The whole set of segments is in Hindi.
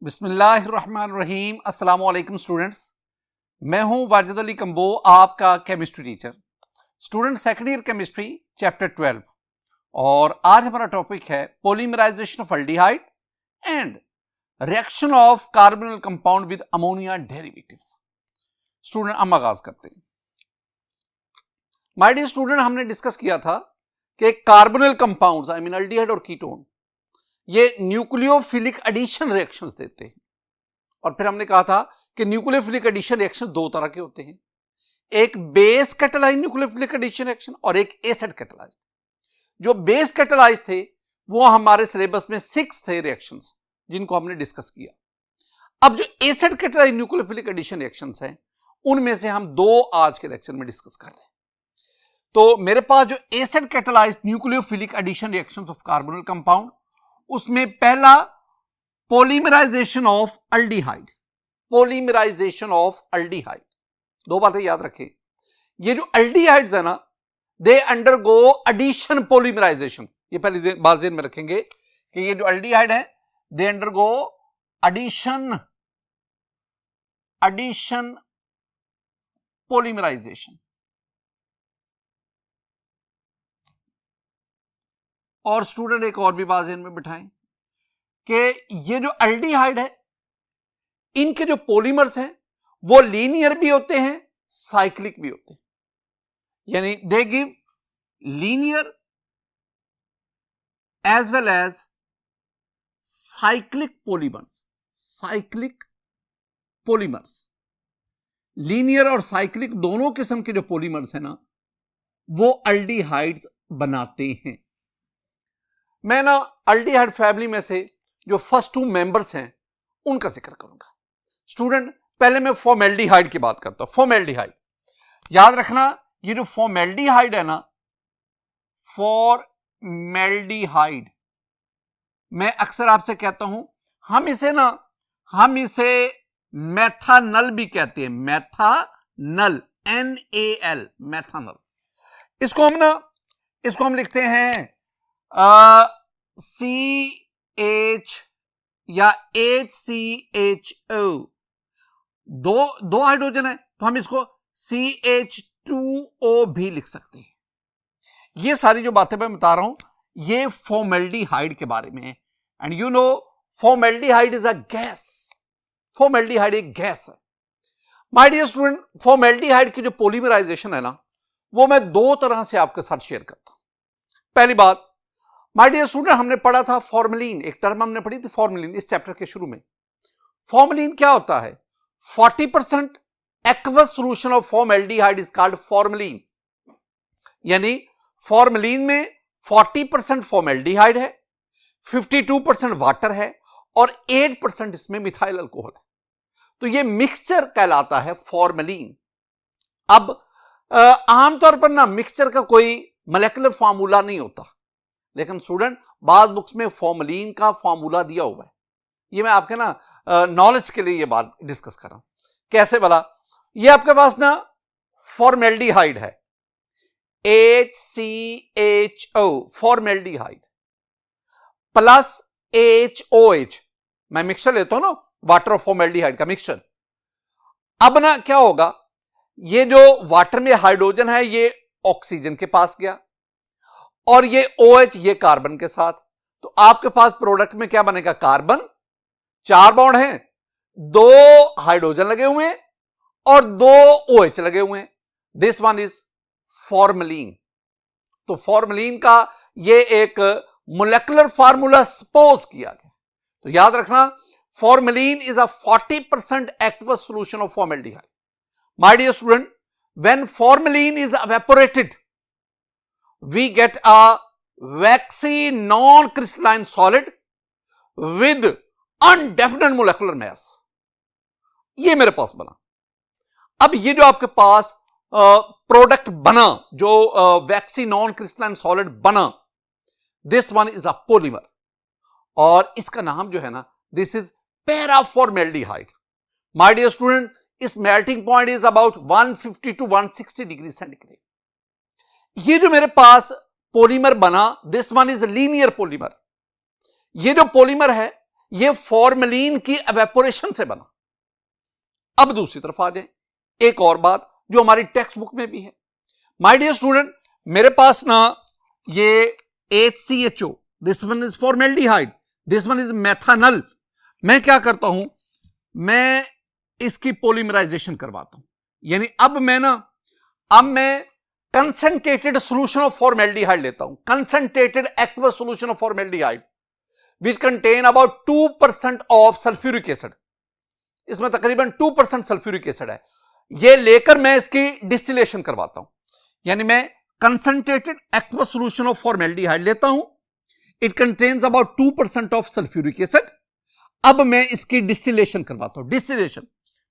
बिस्मिल्लाहिर्रहमानिर्रहीम। अस्सलाम वालेकुम स्टूडेंट्स, मैं हूं वाजिद अली कंबो, आपका chemistry teacher. Student second year chemistry chapter 12 और आज हमारा टॉपिक है polymerization of aldehyde and reaction of carbonyl compound with ammonia derivatives. Student हम आगाज करते हैं। माय डियर स्टूडेंट, हमने डिस्कस किया था कि carbonyl compounds I mean aldehyde और कीटोन ये न्यूक्लियोफिलिक एडिशन रिएक्शंस देते हैं। और फिर हमने कहा था कि न्यूक्लियोफिलिक एडिशन रिएक्शन दो तरह के होते हैं, एक base catalyzed nucleophilic addition reaction और एक एसिड कैटालाइज्ड। जो बेस कैटालाइज्ड थे वो हमारे सिलेबस में 6 थे रिएक्शंस जिनको हमने डिस्कस किया। अब जो acid catalyzed nucleophilic addition reactions हैं उनमें से हम 2 आज के लेक्चर में डिस्कस कर रहे हैं। तो मेरे पास जो acid catalyzed nucleophilic addition reactions of carbonyl compound, उसमें पहला polymerization of aldehyde. Polymerization of aldehyde, 2 बातें याद रखें। ये जो एल्डिहाइड्स है ना, दे अंडरगो एडिशन पॉलीमराइजेशन। ये पहली बात ध्यान में रखेंगे कि ये जो एल्डिहाइड है दे अंडरगो एडिशन पॉलीमराइजेशन। और स्टूडेंट एक और भी बात ध्यान में बिठाएं कि ये जो एल्डिहाइड है इनके जो पॉलीमर्स हैं वो लीनियर भी होते हैं, साइक्लिक भी होते हैं। यानी they give linear as well as cyclic polymers. Cyclic polymers, linear और साइक्लिक दोनों किस्म के जो पॉलीमर्स हैं ना वो एल्डिहाइड्स बनाते हैं। मैं ना एल्डिहाइड फैमिली में से जो फर्स्ट 2 मेंबर्स हैं उनका जिक्र करूंगा। स्टूडेंट पहले मैं फॉर्मेल्डिहाइड की बात करता हूं। फॉर्मेल्डिहाइड याद रखना, ये जो फॉर्मेल्डिहाइड है ना, फॉर्मेल्डिहाइड मैं अक्सर आपसे कहता हूं हम इसे मेथानल भी कहते हैं। मेथानल, NaL, मेथानल। इसको हम लिखते हैं CH या HCHO। दो हाइड्रोजन है तो हम इसको CH2O भी लिख सकते हैं। ये सारी जो बातें मैं बता रहा हूं ये फॉर्मेल्डिहाइड के बारे में है। And you know formaldehyde is a gas. Formaldehyde एक गैस है। माय डियर स्टूडेंट, फॉर्मेल्डिहाइड की जो पॉलीमराइजेशन है ना वो मैं 2 तरह से आपके साथ शेयर करता हूं। पहली बात, माय डियर स्टूडेंट, हमने पढ़ा था फॉर्मेलिन, एक टर्म हमने पढ़ी थी फॉर्मेलिन इस चैप्टर के शुरू में। फॉर्मेलिन क्या होता है? 40% aqueous solution of formaldehyde is called formalin. यानी फॉर्मेलिन में 40% फॉर्मेल्डिहाइड है, 52% वाटर है और 8% इसमें मिथाइल अल्कोहल है। तो ये मिक्सचर कहलाता है फॉर्मेलिन। अब आमतौर पर ना मिक्सचर का कोई मॉलिक्यूलर फार्मूला नहीं होता, लेकिन स्टूडेंट बाज बुक्स में फॉर्मेलिन का फार्मूला दिया हुआ है। ये मैं आपके ना नॉलेज के लिए ये बात डिस्कस कर रहा हूं। कैसे भला? ये आपके पास ना फॉर्मेल्डिहाइड है, HCHO, फॉर्मेल्डिहाइड प्लस HOH। मैं मिक्सचर लेता हूं ना वाटर और फॉर्मेल्डिहाइड का मिक्सचर। अब ना क्या होगा, ये जो वाटर में हाइड्रोजन है ये ऑक्सीजन के पास गया और ये OH ये कार्बन के साथ। तो आपके पास प्रोडक्ट में क्या बनेगा? कार्बन, 4 बॉन्ड हैं, 2 हाइड्रोजन लगे हुए हैं और 2 OH लगे हुए हैं। This one is formalin. तो फॉर्मेलिन का ये एक मोलेकुलर फार्मूला सपोज किया गया। तो याद रखना, formalin is a 40% aqueous solution of formaldehyde. My dear student, when formalin is evaporated we get a waxy non-crystalline solid with undefinite molecular mass। ये मेरे पास बना। अब ये जो आपके पास प्रोडक्ट बना, जो वैक्सी नॉन क्रिस्टलाइन सॉलिड बना, this one is a polymer और इसका नाम जो है ना, this is paraformaldehyde. My dear student, इस melting point is about 150 to 160 degree centigrade. ये जो मेरे पास पॉलीमर बना, this one is linear polymer. ये जो पॉलीमर है ये फॉर्मेलिन की एवेपोरेशन से बना। अब दूसरी तरफ आ जाए, एक और बात जो हमारी टेक्स्ट बुक में भी है। माय डियर स्टूडेंट, मेरे पास ना ये HCHO, this one is formaldehyde, this one is methanal. मैं क्या करता हूं, मैं इसकी पॉलीमराइजेशन करवाता हूं। यानी अब मैं कंसंट्रेटेड सॉल्यूशन ऑफ फॉर्मेल्डिहाइड लेता हूं, concentrated aqueous solution of formaldehyde which contain about 2% of sulphuric acid. इसमें तकरीबन 2% सल्फ्यूरिक एसिड है। ये लेकर मैं इसकी डिस्टिलेशन करवाता हूं। यानी मैं concentrated aqueous solution of formaldehyde लेता हूं, it contains about 2% of sulphuric acid. अब मैं इसकी डिस्टिलेशन करवाता हूं। डिस्टिलेशन,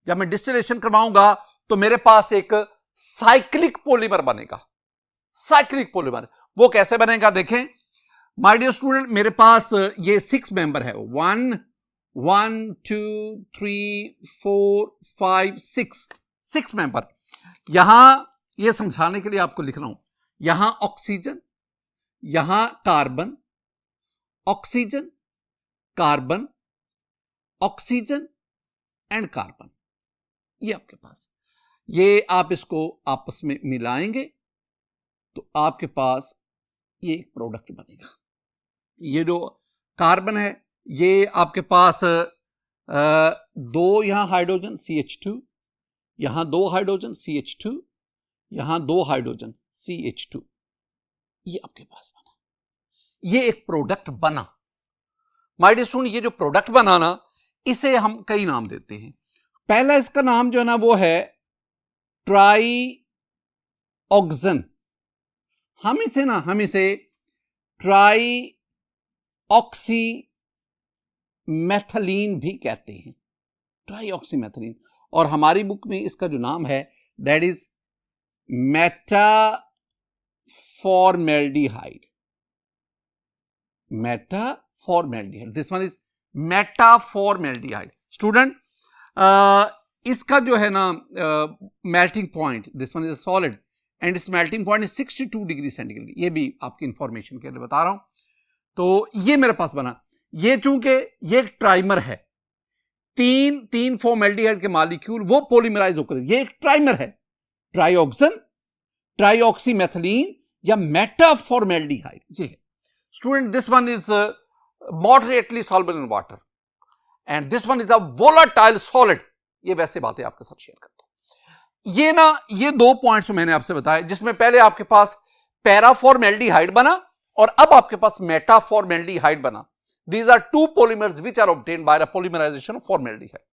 जब मैं डिस्टिलेशन करवाऊंगा तो मेरे पास एक साइक्लिक पॉलीमर बनेगा। साइक्लिक पॉलीमर वो कैसे बनेगा देखें माय डियर स्टूडेंट, मेरे पास ये 6 मेंबर है, 1 2 3 4 5 6 मेंबर। यहां ये समझाने के लिए आपको लिख रहा हूं, यहां ऑक्सीजन, यहां carbon, oxygen, carbon, oxygen and carbon. ये आपके पास, ये आप इसको आपस में मिलाएंगे तो आपके पास ये एक प्रोडक्ट बनेगा। ये जो कार्बन है ये आपके पास 2 यहां हाइड्रोजन CH2, यहां 2 हाइड्रोजन CH2, यहां 2 हाइड्रोजन CH2, ये आपके पास बना। ये एक प्रोडक्ट बना। माय डियर स्टूडेंट, ये जो प्रोडक्ट बना ना, इसे हम कई नाम देते हैं। पहला इसका नाम जो है ना वो है ट्राईऑक्सन। हम इसे ट्राईऑक्सीमेथिलीन भी कहते हैं, ट्राईऑक्सीमेथिलीन। और हमारी बुक में इसका जो नाम है that is metaformaldehyde. Metaformaldehyde, this one is metaformaldehyde. Student, इसका जो है ना melting point, this one is solid and इस melting point is 62 degree centigrade. ये भी आपकी इंफॉर्मेशन के लिए बता रहा हूं। तो ये मेरे पास बना। ये चूंकि ये एक ट्राइमर है, तीन फॉर्मेल्डिहाइड के मॉलिक्यूल वो पॉलीमराइज होकर, ये एक ट्राइमर है, ट्राईऑक्सन, ट्राईऑक्सीमेथिलीन या मेटाफॉर्मेल्डिहाइड। ये है student, this one is moderately soluble in water and this one is a volatile solid। ये वैसे बातें आपके साथ शेयर करता हूं। ये 2 पॉइंट्स मैंने आपसे बताए, जिसमें पहले आपके पास पैराफॉर्मेल्डिहाइड बना और अब आपके पास मेटाफॉर्मेल्डिहाइड बना। These are 2 polymers which are obtained by the polymerization of formaldehyde।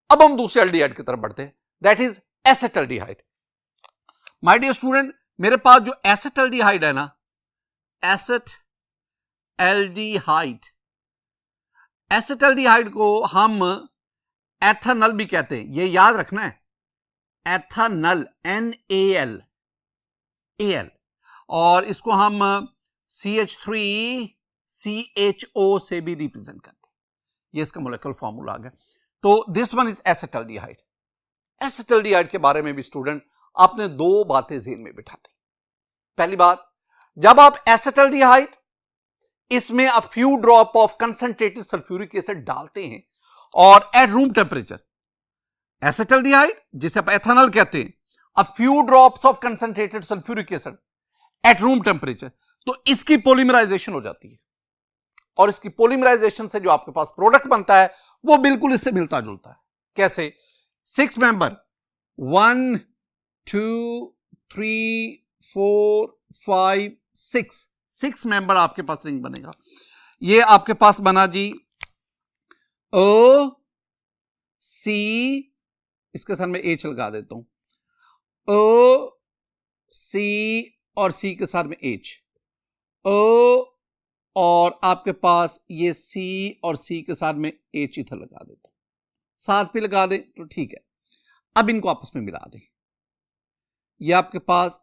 अब हम दूसरे एल्डिहाइड की तरफ बढ़ते हैं, that is acetaldehyde. My dear student, मेरे पास जो एसेटल्डिहाइड है ना, एसेटल्डिहाइड को हम एथेनल भी कहते हैं, ये याद रखना है, एथेनल, NaL, और इसको हम CH3CHO से भी रिप्रेजेंट करते हैं। ये इसका मोलेकुलर फॉर्मूला आ गया। तो दिस वन इज एसेटल्डिहाइड। एसेटल्डिहाइड के बारे में भी स्टूडेंट आपने 2 बातें ज़हन में बिठा दी। पहली बात, जब आप एसेटल्डिहाइड इसमें a few drop of concentrated sulphuric acid डालते हैं और एट रूम टेम्परेचर, एसेटल्डिहाइड जिसे आप एथेनॉल कहते हैं, a few drops of concentrated sulphuric acid at room temperature, तो इसकी पॉलीमराइजेशन हो जाती है और इसकी पॉलीमराइजेशन से जो आपके पास प्रोडक्ट बनता है वो बिल्कुल इससे मिलता जुलता है। कैसे? 6 मेंबर, 1 2 3 4 5 6 मेंबर आपके पास रिंग बनेगा। ये आपके पास बना जी O C, इसके साथ में H लगा देता हूं, O C और C के साथ में H, O और आपके पास ये C और C के साथ में H इधर लगा देता हूं, साथ भी लगा दें तो ठीक है। अब इनको आपस में मिला दें। ये आपके पास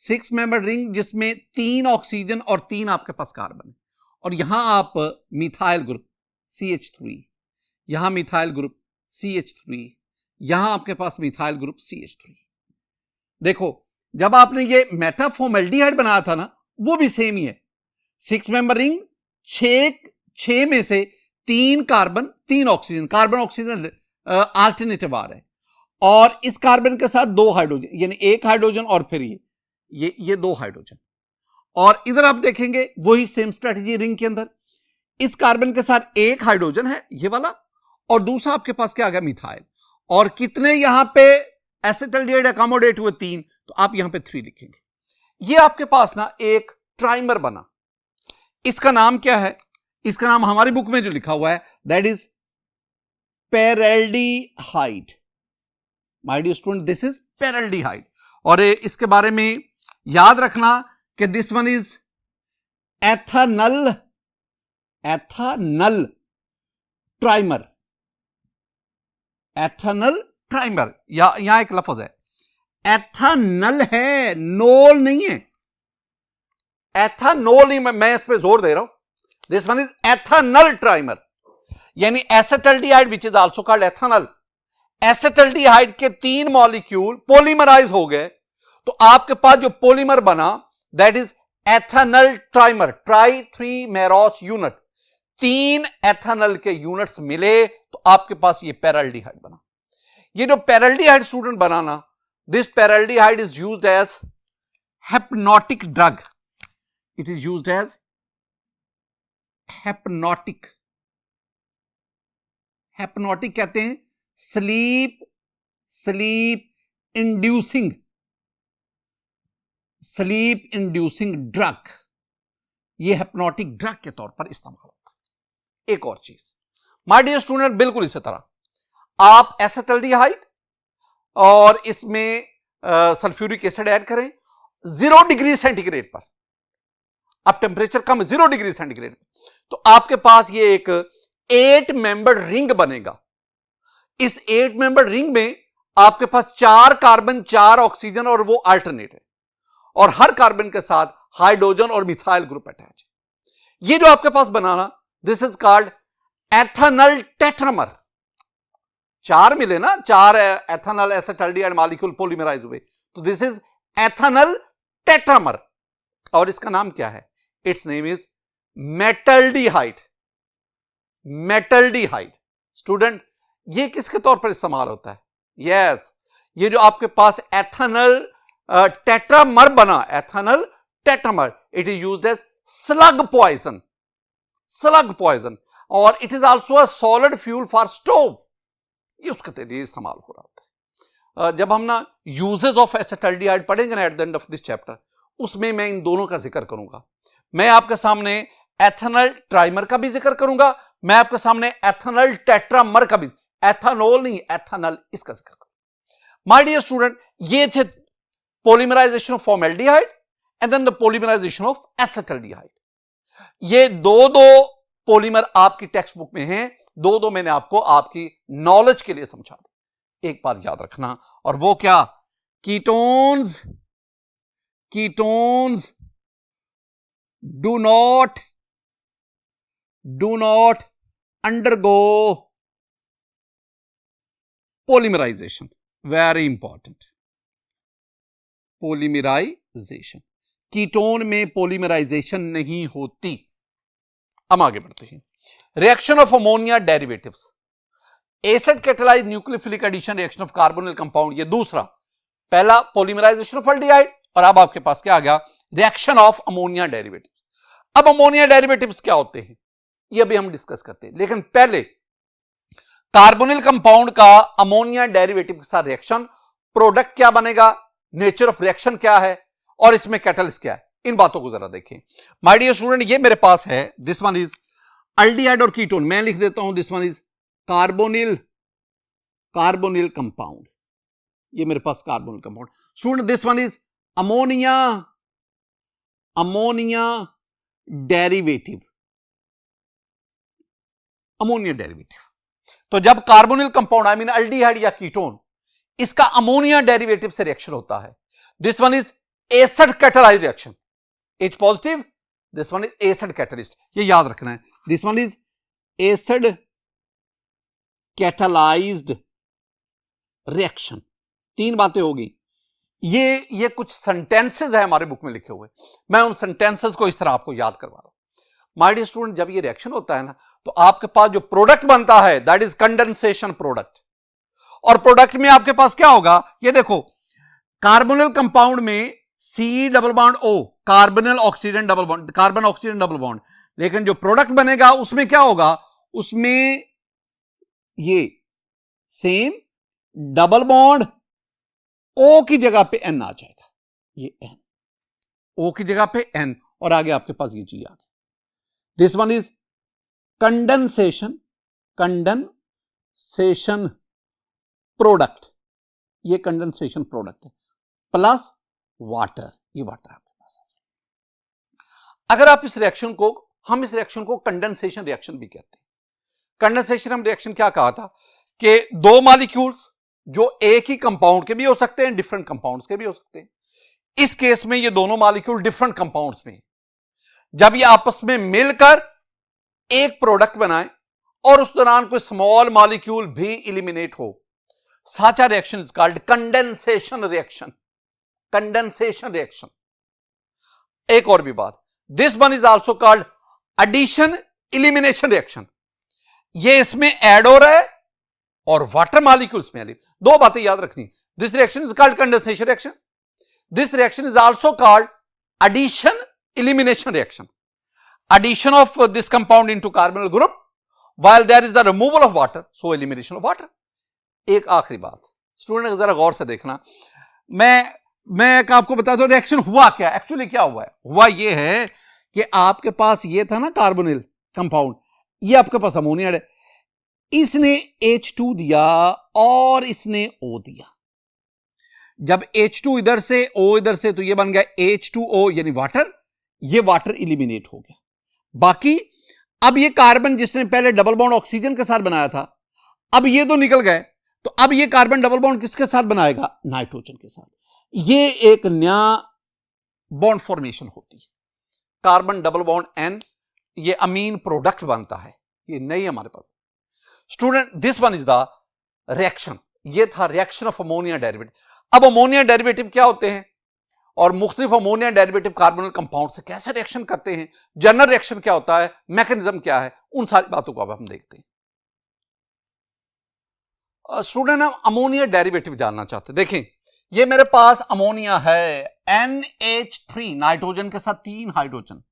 6 मेंबर रिंग जिसमें 3 ऑक्सीजन और 3 आपके पास कार्बन, और यहां आप मिथाइल ग्रुप CH3, यहां मिथाइल ग्रुप CH3, यहां आपके पास मिथाइल ग्रुप CH3। देखो, जब आपने ये मेटाफॉर्मेल्डिहाइड बनाया था ना, वो भी सेम ही है। 6 मेंबर रिंग, 6 में से 3 carbon 3 oxygen, carbon oxygen alternative आ रहा है, और इस कार्बन के साथ 2 हाइड्रोजन, यानी 1 हाइड्रोजन और फिर ये 2 हाइड्रोजन। और इधर आप देखेंगे वही सेम स्ट्रेटजी रिंग के अंदर, इस कार्बन के साथ 1 हाइड्रोजन है ये वाला, और दूसरा आपके पास क्या आ गया, मिथाइल। और कितने यहां पे एसिटल्डिहाइड अकोमोडेट हुए, 3, तो आप यहां पे 3 लिखेंगे। ये आपके पास ना एक ट्राइमर बना, इसका नाम क्या है, इसका नाम हमारी बुक में जो लिखा हुआ है that is paraldehyde. My dear student, this is paraldehyde. और इसके बारे में याद रखना कि this one is ethanal trimer, ethanal trimer. यहां एक लफ्ज है, एथानल है, नोल नहीं है, एथानोल नहीं, मैं इस पे जोर दे रहा हूं। This one is ethanal trimer, यानी acetaldehyde which is also called ethanal. Acetaldehyde के 3 मॉलिक्यूल पॉलीमराइज हो गए, तो आपके पास जो पॉलीमर बना that is ethanal trimer, tri 3 meros unit, 3 ethanal के यूनिट्स मिले तो आपके पास ये पेरल्डिहाइड बना। ये जो पेरल्डिहाइड स्टूडेंट बनाना, this paraldehyde is used as hypnotic drug. It is used as hypnotic कहते हैं sleep inducing drug। ये hypnotic drug के तौर पर इस्तेमाल होता है। एक और चीज माय डियर स्टूडेंट, बिल्कुल इसी तरह आप एसिटल्डिहाइड और इसमें सल्फ्यूरिक एसिड ऐड करें 0 डिग्री सेंटीग्रेड पर, अब टेम्परेचर कम 0 डिग्री सेंटीग्रेड, तो आपके पास ये एक 8 मेंबर्ड रिंग बनेगा। इस 8 मेंबर्ड रिंग में आपके पास 4 कार्बन 4 ऑक्सीजन और वो अल्टरनेट है, और हर कार्बन के साथ हाइड्रोजन और मिथाइल ग्रुप अटैच है। ये जो आपके पास बनाना, दिस इज कॉल्ड एथानल टेट्रामर। 4 मिले ना, 4 एथानल एसिटल्डिहाइड मॉलिक्यूल पॉलीमराइज हुए, तो दिस इज एथानल टेट्रामर। और इसका नाम क्या है, it's name is metaldehyde. Student, ये किसके तौर पर इस्तेमाल होता है, यस, ये जो आपके पास एथानल टेट्रामर बना, ethanal tetramer, it is used as slug poison, और it is also a solid fuel for stove. ये उसके लिए इस्तेमाल हो रहा होता है। जब हम ना यूजेस ऑफ एसिटल्डिहाइड पढ़ेंगे ना at the end of this chapter, उसमें मैं इन दोनों का जिक्र करूंगा। मैं आपके सामने एथानल ट्राइमर का भी जिक्र करूंगा, मैं आपके सामने एथानल टेट्रामर का भी, एथानोल नहीं एथानल, इसका जिक्र करूंगा। माय डियर स्टूडेंट, ये थे polymerization of formaldehyde and then the polymerization of acetaldehyde. ये दो पॉलीमर आपकी टेक्स्ट बुक में हैं, दो मैंने आपको आपकी नॉलेज के लिए समझा दिया। एक बात याद रखना, और वो क्या, ketones do not undergo polymerization. Very important. Polymerization. Ketone में पॉलीमराइजेशन नहीं होती। अब आगे बढ़ते हैं। Reaction of ammonia derivatives, acid catalyze nucleophilic addition reaction of carbonyl compound, ये दूसरा। पहला पॉलीमराइजेशन ऑफ एल्डिहाइड, और अब आपके पास क्या आ गया, रिएक्शन ऑफ अमोनिया डेरिवेटिव्स। अब अमोनिया डेरिवेटिव्स क्या होते हैं ये अभी हम डिस्कस करते हैं, लेकिन पहले कार्बोनिल कंपाउंड का अमोनिया डेरिवेटिव के साथ रिएक्शन, प्रोडक्ट क्या बनेगा, नेचर ऑफ रिएक्शन क्या है, और इसमें कैटलिस्ट क्या है, इन बातों को जरा देखें। माय डियर स्टूडेंट, ये मेरे पास है, दिस वन इज एल्डिहाइड और कीटोन, मैं लिख देता हूं this one is carbonyl compound, ये मेरे पास carbonyl compound. Student, this one is ammonia derivative, तो जब carbonyl compound I mean aldehyde या कीटोन, इसका अमोनिया डेरिवेटिव से रिएक्शन होता है, this one is acid catalyse reaction, H positive, this one is acid catalyst, ये याद रखना है, this one is acid catalysed reaction. 3 बातें होगी। ये कुछ सेंटेंसेस है हमारे बुक में लिखे हुए, मैं उन सेंटेंसेस को इस तरह आपको याद करवा रहा हूं। माय डियर स्टूडेंट, जब ये रिएक्शन होता है ना, तो आपके पास जो प्रोडक्ट बनता है दैट इज कंडेंसेशन प्रोडक्ट। और प्रोडक्ट में आपके पास क्या होगा, ये देखो, कार्बोनिल कंपाउंड में C double bond O, carbonyl oxygen double bond, carbon oxygen double bond, लेकिन जो प्रोडक्ट बनेगा उसमें क्या होगा, उसमें ये सेम डबल बॉन्ड O की जगह पे N आ जाएगा, ये N, O की जगह पे N, और आगे आपके पास ये G आ गया। This one is condensation, condensation product, ये कंडेंसेशन प्रोडक्ट है, प्लस वाटर, ये वाटर आपके पास है। अगर आप इस रिएक्शन को, हम इस रिएक्शन को कंडेंसेशन रिएक्शन भी कहते हैं। कंडेंसेशन हम रिएक्शन क्या कहा था कि दो मॉलिक्यूल्स जो एक ही कंपाउंड के भी हो सकते हैं, डिफरेंट कंपाउंड्स के भी हो सकते हैं। इस केस में ये दोनों मॉलिक्यूल डिफरेंट कंपाउंड्स में, जब ये आपस में मिलकर एक प्रोडक्ट बनाए और उस दौरान कोई स्मॉल मॉलिक्यूल भी इलिमिनेट हो, such a reaction is called condensation reaction, condensation reaction। एक और भी बात, this one is also called addition elimination reaction। ये इसमें ऐड हो रहा है और वाटर मॉलिक्यूल्स में, दो बातें याद रखनी। This reaction is called condensation reaction, this reaction is also called addition elimination reaction। addition of this compound into carbonyl group while there is the removal of water, so elimination of water। एक आखिरी बात, स्टूडेंट जरा गौर से देखना, मैं आपको बताता हूं रिएक्शन हुआ क्या, एक्चुअली क्या हुआ है। हुआ ये है कि आपके पास ये था ना कार्बोनिल कंपाउंड, ये आपके पास अमोनिया है, इसने H2 दिया और इसने O दिया। जब H2 इधर से O इधर से, तो ये बन गया H2O यानी वाटर, ये वाटर इलिमिनेट हो गया। बाकी अब ये कार्बन जिसने पहले डबल बॉन्ड ऑक्सीजन के साथ बनाया था, अब ये तो निकल गए, तो अब ये कार्बन डबल बॉन्ड किसके साथ बनाएगा, नाइट्रोजन के साथ। ये एक नया बॉन्ड फॉर्मेशन होती है, कार्बन डबल बॉन्ड N, ये अमीन प्रोडक्ट बनता है, ये नहीं हमारे पास। Student, this one is the reaction, ये था रिएक्शन ऑफ अमोनिया डेरिवेटिव। अब अमोनिया डेरिवेटिव क्या होते हैं और मुख्तलिफ अमोनिया डेरिवेटिव कार्बोनिल कंपाउंड से कैसे रिएक्शन करते हैं, जनरल रिएक्शन क्या होता है, मैकेनिज्म क्या है, उन सारी बातों को अब हम देखते हैं। स्टूडेंट, हम अमोनिया डेरिवेटिव जानना चाहते हैं। देखें, ये मेरे पास अमोनिया है NH3, नाइट्रोजन के साथ 3 हाइड्रोजन,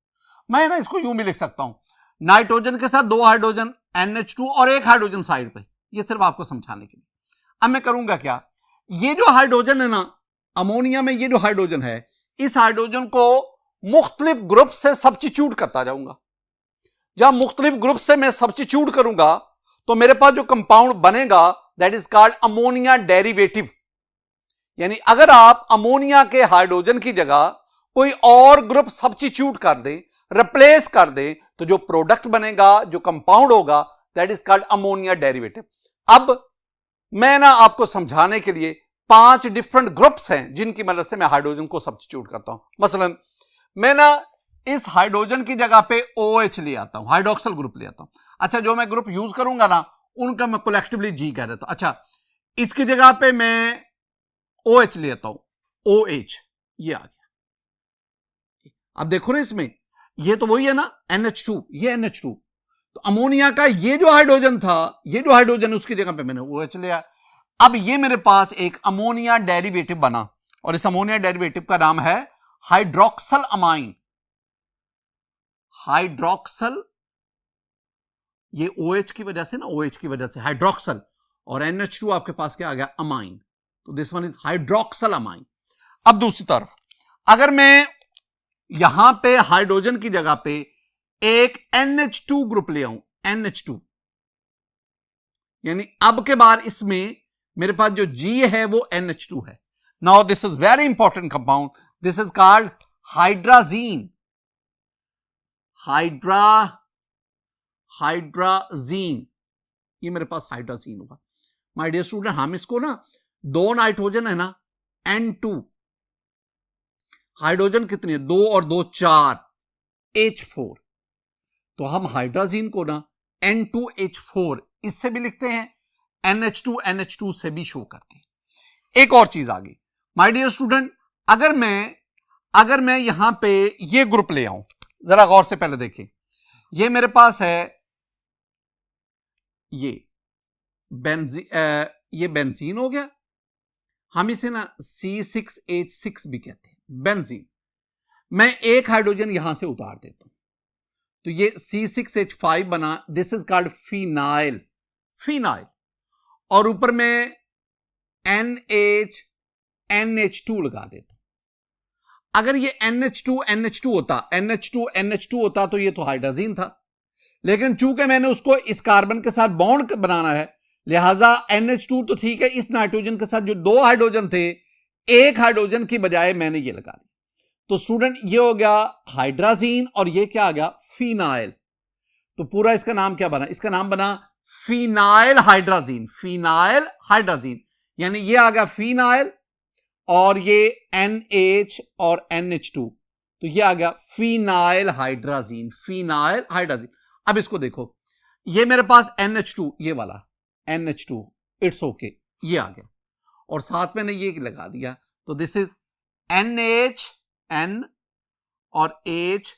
मैं ना इसको यूं भी लिख सकता हूं, नाइट्रोजन के साथ 2 हाइड्रोजन NH2 और 1 हाइड्रोजन साइड पे, ये सिर्फ आपको समझाने के लिए। अब मैं करूंगा क्या, ये जो हाइड्रोजन है ना अमोनिया में, ये जो हाइड्रोजन है, इस हाइड्रोजन को मुख्तलिफ ग्रुप से सब्स्टिट्यूट करता जाऊंगा। जब मुख्तलिफ ग्रुप से मैं सब्स्टिट्यूट करूंगा तो मेरे पास जो कंपाउंड बनेगा that is called ammonia derivative. यानी अगर आप अमोनिया के हाइड्रोजन की जगह कोई और ग्रुप सब्स्टिट्यूट कर दें, रिप्लेस कर दें, तो जो प्रोडक्ट बनेगा, जो कंपाउंड होगा, that is called ammonia derivative. अब मैं ना आपको समझाने के लिए 5 डिफरेंट ग्रुप्स हैं जिनकी मदद से मैं हाइड्रोजन को सब्स्टिट्यूट करता हूं। मसलन मैं ना इस हाइड्रोजन की जगह पे OH ले आता हूं, हाइड्रोक्सिल ग्रुप ले आता हूं। अच्छा, जो मैं ग्रुप यूज करूंगा ना उनका मैं कलेक्टिवली G कह देता हूं। अच्छा, इसकी जगह पे मैं OH लेता हूं, OH, ये आ गया। अब देखो ना, इसमें ये तो वही है ना NH2, ये NH2, तो अमोनिया का ये जो हाइड्रोजन था, ये जो हाइड्रोजन, उसकी जगह पे मैंने OH लिया। अब ये मेरे पास एक अमोनिया डेरिवेटिव बना और इस अमोनिया डेरिवेटिव का नाम है हाइड्रोक्सल अमाइन। हाइड्रोक्सल, ये OH की वजह से ना, OH की वजह से हाइड्रोक्सल, और NH2 आपके पास क्या आ गया, अमाइन, तो this one is hydroxyl amine. अब दूसरी तरफ अगर मैं यहां पे हाइड्रोजन की जगह पे एक NH2 ग्रुप ले आऊं, NH2, यानी अब के बार इसमें मेरे पास जो G है वो NH2 है। Now this is very important compound, this is called hydrazine. Hydrazine, ये मेरे पास हाइड्राजीन होगा। माय डियर स्टूडेंट, हम इसको ना, 2 नाइट्रोजन है ना, N2, हाइड्रोजन कितनी है, 2 और 2 4, H4, तो हम हाइड्राजीन को ना N2H4 इससे भी लिखते हैं, NH2 से भी शो करते हैं। एक और चीज आ गई माय डियर स्टूडेंट, अगर मैं यहां पे ये ग्रुप ले आऊं, जरा गौर से पहले देखें, ये मेरे पास है ये ये बेंजीन हो गया, हम इसे ना C6H6 भी कहते हैं, बेंजीन। मैं एक हाइड्रोजन यहां से उतार देता हूं तो ये C6H5 बना, this is called phenyl, phenyl. और ऊपर में NH2 लगा देता हूं। अगर ये NH2 होता तो ये तो हाइड्रोजन था, लेकिन चूंकि मैंने उसको इस कार्बन के साथ बॉन्ड बनाना है, लिहाजा NH2 तो ठीक है, इस नाइट्रोजन के साथ जो दो हाइड्रोजन थे, एक हाइड्रोजन की बजाय मैंने ये लगा दिया। तो स्टूडेंट ये हो गया हाइड्राजीन और ये क्या आ गया, फिनाइल। तो पूरा इसका नाम क्या बना, इसका नाम बना फिनाइल हाइड्राजीन, फिनाइल हाइड्राजीन। यानी ये आ गया फिनाइल और ये NH और NH2, तो ये आ गया फिनाइल हाइड्राजीन, फिनाइल हाइड्राजीन। अब इसको देखो, ये मेरे पास NH2, ये वाला NH2, इट्स ओके, ये आ गया और साथ में ने ये लगा दिया, तो दिस इज NHN और H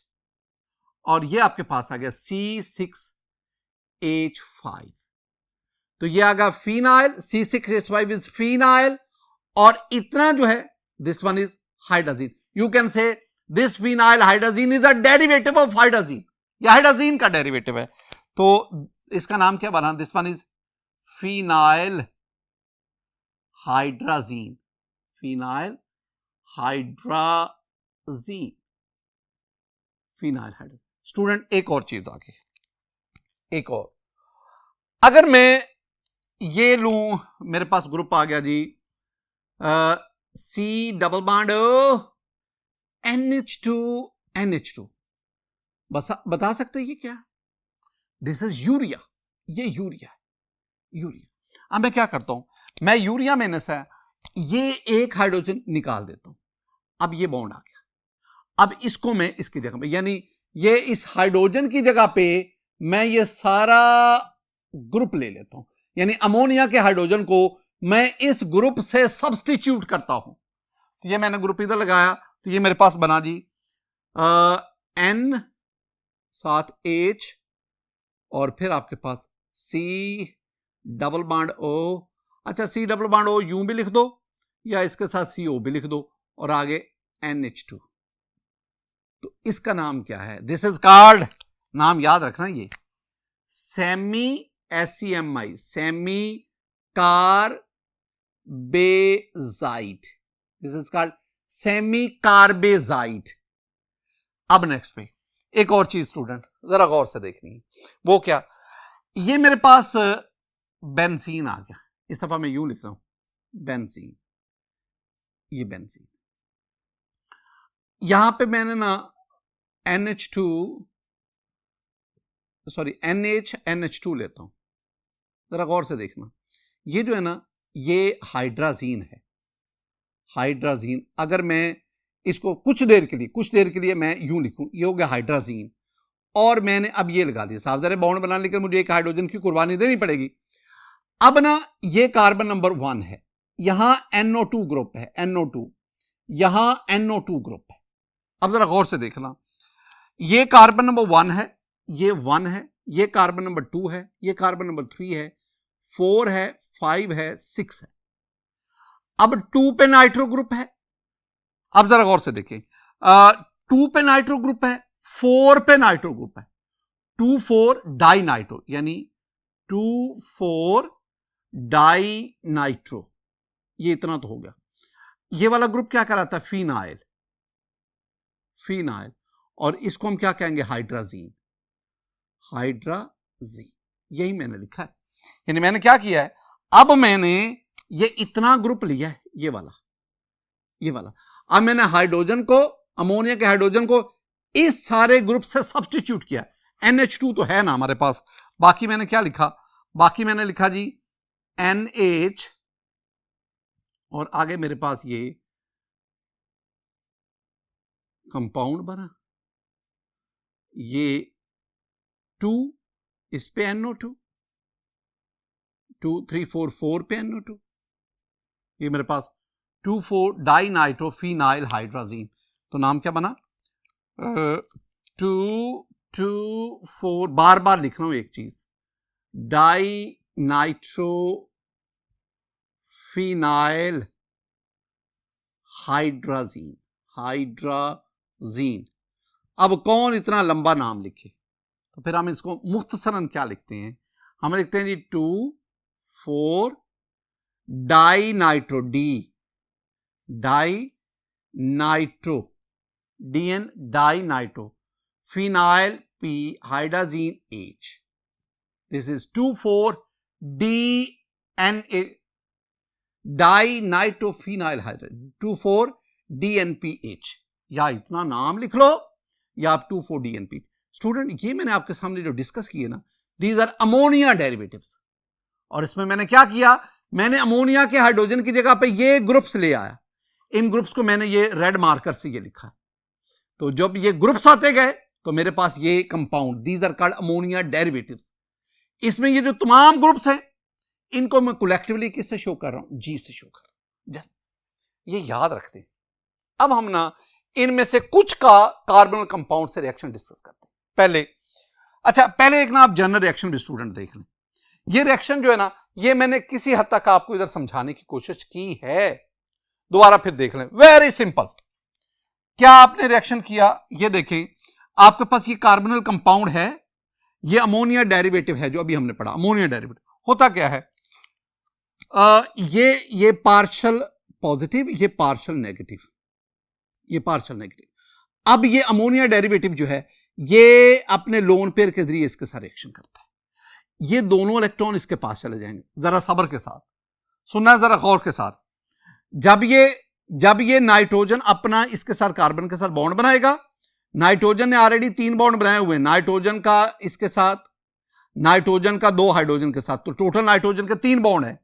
और ये आपके पास आ गया C6H5। तो ये आ गया फिनाइल, C6H5 इज फिनाइल और इतना जो है this one is hydrazine. You can say this phenyl hydrazine is a derivative of hydrazine, यह हाइड्रोजीन का डेरिवेटिव है। तो इसका नाम क्या बना, this one is phenyl hydrazine, phenyl hydrazine, phenyl hydrazine. Student एक और चीज आगे, एक और, अगर मैं ये लूं, मेरे पास ग्रुप आ गया जी C डबल बॉन्ड NH2, बस बता सकते ये क्या है, दिस इज यूरिया, ये यूरिया है, यूरिया। अब मैं क्या करता हूं, मैं यूरिया में से ये एक हाइड्रोजन निकाल देता हूं, अब ये बॉन्ड आ गया, अब इसको मैं इसकी जगह पे, यानी ये इस हाइड्रोजन की जगह पे मैं ये सारा ग्रुप ले लेता हूं, यानी अमोनिया के हाइड्रोजन को मैं इस ग्रुप से सब्स्टिट्यूट करता हूं। तो ये मैंने ग्रुप इधर लगाया, तो ये मेरे पास बना जी N साथ H और फिर आपके पास C डबल बॉन्ड O। अच्छा, C डबल बॉन्ड O यूं भी लिख दो या इसके साथ CO भी लिख दो और आगे NH2। तो इसका नाम क्या है, दिस इज कॉल्ड, नाम याद रखना ये semi SEMI, semicarbazide, this is called semicarbazide. अब नेक्स्ट पे एक और चीज स्टूडेंट जरा गौर से देखनी है, वो क्या, ये मेरे पास बेंजीन आ गया, इस दफा मैं यूं लिख रहा हूं बेंजीन, ये बेंजीन, यहां पे मैंने ना NH2 लेता हूं, जरा गौर से देखना, ये जो है ना ये हाइड्राजीन है, हाइड्राजीन। अगर मैं इसको कुछ देर के लिए मैं यूं लिखूं, ये हो गया हाइड्राजीन और मैंने अब ये लगा दिया, साफ ज़रा बॉन्ड बनाने के लिए मुझे एक हाइड्रोजन की कुर्बानी देनी पड़ेगी। अब ना ये कार्बन नंबर 1 है, यहां NO2 ग्रुप है, NO2, यहां NO2 ग्रुप है। अब जरा गौर से देखना, ये कार्बन नंबर 1 है, ये 1 है, ये कार्बन नंबर 2 है, ये कार्बन नंबर 3 है, 4 है, 5 है, 6 है। अब 2 पे नाइट्रो ग्रुप है, अब जरा गौर से देखें, 2 पे नाइट्रो ग्रुप है, 4 पे नाइट्रो ग्रुप है, 2,4 डाई नाइट्रो, यानी 2,4 डाई नाइट्रो, ये इतना तो हो गया। ये वाला ग्रुप क्या कहलाता है, फिनाइल, फिनाइल, और इसको हम क्या कहेंगे, हाइड्राजीन, हाइड्राजीन, यही मैंने लिखा है। यानी मैंने क्या किया है, अब मैंने ये इतना ग्रुप लिया है, ये वाला, ये वाला, अब मैंने हाइड्रोजन को, अमोनिया के हाइड्रोजन को इस सारे ग्रुप से सब्स्टिट्यूट किया। NH2 तो है ना हमारे पास, बाकी मैंने क्या लिखा, बाकी मैंने लिखा जी NH और आगे मेरे पास ये कंपाउंड बना, ये 2, इस पे NO2, 2, 3, 4, 4 पे NO2, ये मेरे पास 2,4 डाई नाइट्रो फिनाइल हाइड्राजीन। तो नाम क्या बना, 2 2,4 बार बार लिख रहा हूं एक चीज, die nitro phenyl hydrazine, hydrazine. अब कौन इतना लंबा नाम लिखे, तो फिर हम इसको मुख्तसरन क्या लिखते हैं, हम लिखते हैं G 2,4 dinitro, dinitro, DN die nitro phenyl P hydrazine H। This is 2,4 DNA die nitro phenyl hydrazine 2,4 DNPH, या इतना नाम लिख लो या आप 2,4 DNP। स्टूडेंट ये मैंने आपके सामने जो डिस्कस किए ना, दीज आर अमोनिया डेरिवेटिव्स, और इसमें मैंने क्या किया, मैंने अमोनिया के हाइड्रोजन की जगह पे ये ग्रुप्स ले आया, इन ग्रुप्स को मैंने ये रेड मार्कर से ये लिखा, तो जब ये ग्रुप्स आते गए तो मेरे पास ये compound, these are called ammonia derivatives. इसमें ये जो तमाम ग्रुप्स हैं इनको मैं कलेक्टिवली किससे शो कर रहा हूं, G से शो कर रहा हूं, ये याद रखते हैं। अब हम ना इनमें से कुछ का कार्बोनल कंपाउंड से रिएक्शन डिस्कस करते हैं। पहले एक ना आप जनरल रिएक्शन भी स्टूडेंट देख लें। ये रिएक्शन जो है ना, ये मैंने किसी हद तक आपको इधर समझाने की कोशिश की है, दोबारा फिर देख लें। वेरी सिंपल, क्या आपने रिएक्शन किया, ये देखें आपके पास ये कार्बोनल कंपाउंड है, ये अमोनिया डेरिवेटिव है जो अभी हमने पढ़ा। अमोनिया डेरिवेटिव होता क्या है, ये पार्शियल पॉजिटिव, ये पार्शियल नेगेटिव, ये पार्शियल नेगेटिव। अब ये अमोनिया डेरिवेटिव जो है ये अपने लोन पेयर के जरिए इसके साथ रिएक्शन करता है, ये दोनों इलेक्ट्रॉन इसके पास चले जाएंगे। जरा सब्र के साथ सुनना, जरा गौर के साथ। जब ये नाइट्रोजन अपना इसके साथ कार्बन के साथ बॉन्ड बनाएगा, नाइट्रोजन ने ऑलरेडी 3 बॉन्ड बनाए हुए, नाइट्रोजन का इसके साथ, नाइट्रोजन का 2 हाइड्रोजन के साथ, तो टोटल नाइट्रोजन के 3 बॉन्ड है।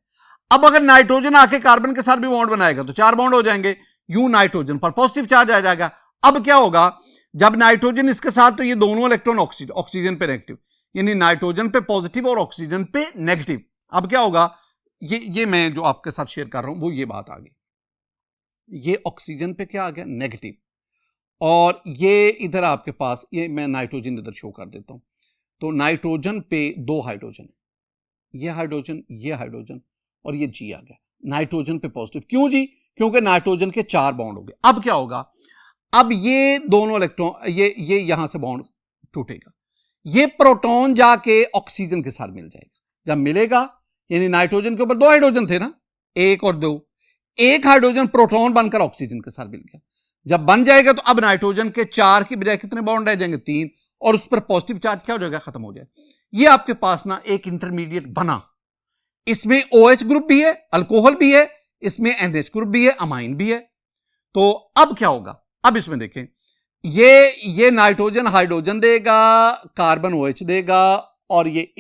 अब अगर नाइट्रोजन आके कार्बन के साथ भी बॉन्ड बनाएगा तो 4 बॉन्ड हो जाएंगे, यूं नाइट्रोजन पर पॉजिटिव चार्ज आ जाएगा। अब क्या होगा, जब नाइट्रोजन इसके साथ, तो ये दोनों इलेक्ट्रॉन ऑक्सीजन पे नेगेटिव, यानी नाइट्रोजन पे पॉजिटिव और ऑक्सीजन पे नेगेटिव। अब क्या होगा, ये मैं जो आपके साथ शेयर कर रहा हूं वो ये बात आ गई, ये ऑक्सीजन पे क्या आ गया, नेगेटिव, और ये इधर आपके पास, ये मैं नाइट्रोजन इधर शो कर देता हूं, तो नाइट्रोजन पे 2 हाइड्रोजन, ये हाइड्रोजन, ये हाइड्रोजन, और ये G आ गया, नाइट्रोजन पे पॉजिटिव। क्यों जी, क्योंकि नाइट्रोजन के 4 बॉन्ड हो गए। अब क्या होगा, अब ये दोनों इलेक्ट्रॉन, ये यहां से बॉन्ड टूटेगा, ये प्रोटॉन जाके ऑक्सीजन के साथ मिल जाएगा। जब मिलेगा, यानी नाइट्रोजन के ऊपर 2 हाइड्रोजन थे ना, 1 और 2, एक हाइड्रोजन प्रोटॉन बनकर ऑक्सीजन के साथ मिल गया। जब बन जाएगा तो अब नाइट्रोजन के 4 की बजाय कितने बॉन्ड रह जाएंगे, 3, और उस पर पॉजिटिव चार्ज क्या हो जाएगा, खत्म हो जाएगा। ये आपके पास ना एक इंटरमीडिएट बना, इसमें OH ग्रुप भी है, अल्कोहल भी है, इसमें NH ग्रुप भी है, अमाइन भी है। तो अब क्या होगा, अब इसमें देखें, ये नाइट्रोजन हाइड्रोजन देगा, कार्बन OH देगा, और ये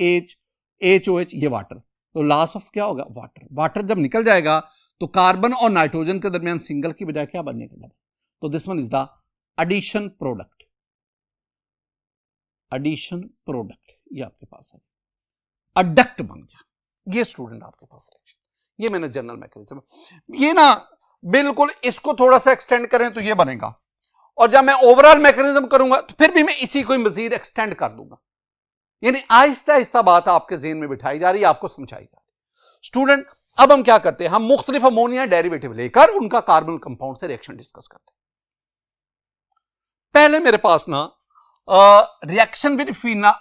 HOH ये वाटर, तो लॉस ऑफ क्या होगा, वाटर जब निकल जाएगा तो कार्बन और नाइट्रोजन के दरमियान सिंगल की बजाय क्या बनने का, तो this one is the addition product, ये आपके पास है, अडक्ट बन गया। ये स्टूडेंट आपके पास रिएक्शन, ये मैंने जनरल मैकेनिज्म, ये ना बिल्कुल इसको थोड़ा सा एक्सटेंड करें तो ये बनेगा, और जब मैं ओवरऑल मैकेनिज्म करूंगा तो फिर भी मैं इसी को मजीद एक्सटेंड कर दूंगा। यानी आहिस्ता आहिस्ता बात आपके ज़हन में बिठाई जा रही है, आपको समझाई जा रही है। स्टूडेंट अब हम क्या करते हैं, हम मुख्तलिफ अमोनिया डेरिवेटिव लेकर उनका कार्बन कंपाउंड से रिएक्शन डिस्कस करते हैं। पहले मेरे पास ना रिएक्शन विद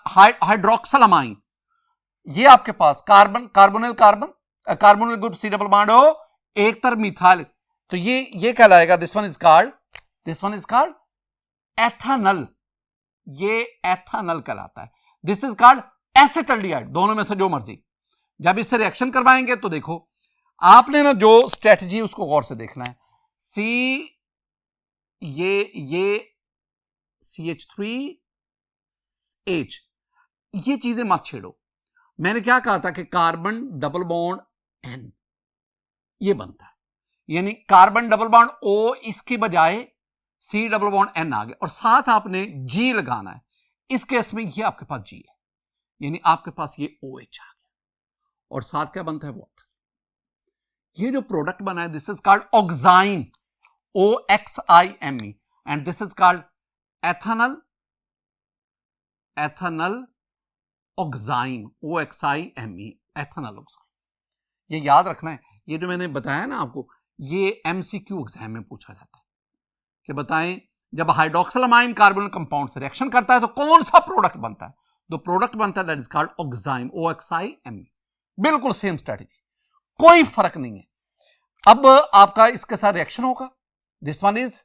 हाइड्रोक्सिल अमाइन, ये आपके पास carbonyl group C double bond हो, एक तरफ मिथाइल, तो ये कहलाएगा, this one is called ethanol, ये एथेनॉल कहलाता है। दिस इज कॉल्ड एसिटल्डिहाइड, दोनों में से जो मर्जी। जब इससे रिएक्शन करवाएंगे तो देखो आपने ना जो स्ट्रेटजी उसको गौर से देखना है। ये CH3H, ये चीजें मत छेड़ो। मैंने क्या कहा था कि कार्बन डबल बॉन्ड N ये बनता है, यानी कार्बन डबल बॉन्ड O, इसके बजाय C डबल बॉन्ड N आ गया, और साथ आपने G लगाना है। इस केस में ये आपके पास G है, यानी आपके पास ये OH आ गया, और साथ क्या बनता है, वाटर। ये जो प्रोडक्ट बना है, this is called oxime, OXIME, and this is called ethanol ethanal oxime, OXIME, ethanal oxime. ये याद रखना है, ये जो मैंने बताया ना आपको, ये MCQ एग्जाम में पूछा जाता है कि बताएं जब हाइड्रोक्सिलमाइन कार्बोनिल कंपाउंड से रिएक्शन करता है तो कौन सा प्रोडक्ट बनता है। तो प्रोडक्ट बनता है that is called oxime, OXIME। बिल्कुल सेम स्ट्रेटजी, कोई फर्क नहीं है। अब आपका इसके साथ रिएक्शन होगा, दिस वन इज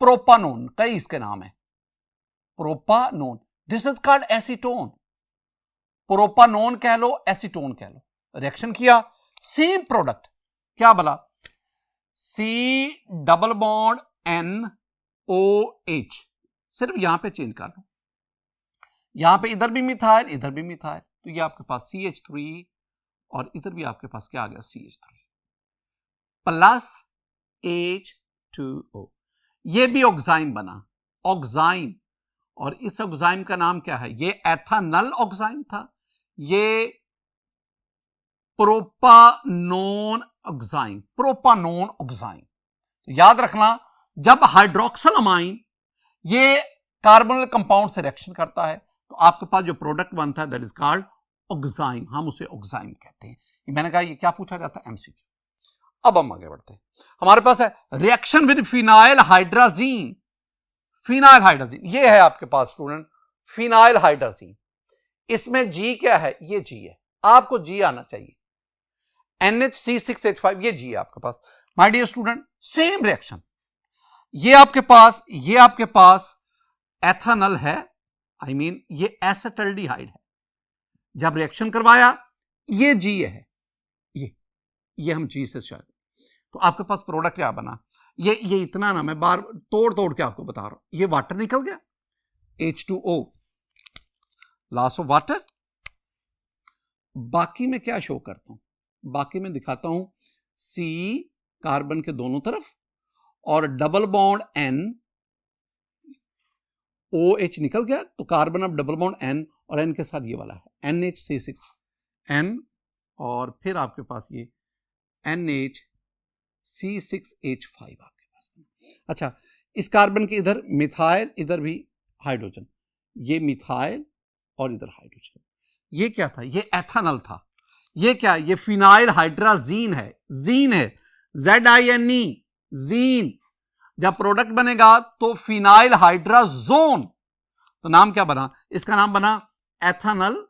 प्रोपानोन, कई इसके नाम है, propanone, this is called acetone. Propanone कह लो, एसीटोन कह लो, रिएक्शन किया, सेम प्रोडक्ट, क्या बना, C डबल बॉन्ड NOH, सिर्फ यहां पे चेंज कर लो, यहां पे इधर भी मिथाइल, इधर भी मिथाइल, तो ये आपके पास CH3 और इधर भी आपके पास क्या आ गया, CH3 प्लस H2O। ये भी ऑक्साइम बना, ऑक्साइम, और इस ऑक्साइम का नाम क्या है, ये एथेनल ऑक्साइम था, ये प्रोपानोन ऑक्साइम, प्रोपानोन ऑक्साइम। तो याद रखना, जब हाइड्रोक्सिलमाइन ये कार्बोनिल कंपाउंड से रिएक्शन करता है तो आपके पास जो प्रोडक्ट बनता है दैट इज कॉल्ड ऑक्साइम, हम उसे ऑक्साइम कहते हैं। मैंने कहा ये क्या पूछा जाता है, MCQ। अब हम आगे बढ़ते हैं, हमारे पास है reaction with phenyl hydrazine. Phenyl hydrazine ये है आपके पास स्टूडेंट, फिनाइल हाइड्राजीन, इसमें G क्या है, ये G है, आपको G आना चाहिए, NHC6H5, ये G है आपके पास। My dear student, same reaction, ये आपके पास एथेनल है, I mean, ये एसिटल्डिहाइड है, जब रिएक्शन करवाया ये G है, ये हम G से शायद, तो आपके पास प्रोडक्ट क्या बना, ये इतना ना, मैं बार तोड़ के आपको बता रहा हूं, ये वाटर निकल गया, H2O, लॉस ऑफ वाटर। बाकी मैं क्या शो करता हूं, बाकी मैं दिखाता हूं C कार्बन के दोनों तरफ और डबल बॉन्ड N, OH निकल गया, तो कार्बन अब डबल बॉन्ड N और N के साथ ये वाला है NHC6 N, और फिर आपके पास ये NHC6H5 आपके पास। अच्छा, इस कार्बन के इधर मिथाइल, इधर भी हाइड्रोजन, ये मिथाइल और इधर हाइड्रोजन, ये क्या था, ये एथेनल था, ये क्या, ये फिनाइल हाइड्राजीन है, जीन है, ZINE, जीन। जब प्रोडक्ट बनेगा तो फिनाइल हाइड्राजोन, तो नाम क्या बना, इसका नाम बना ethanal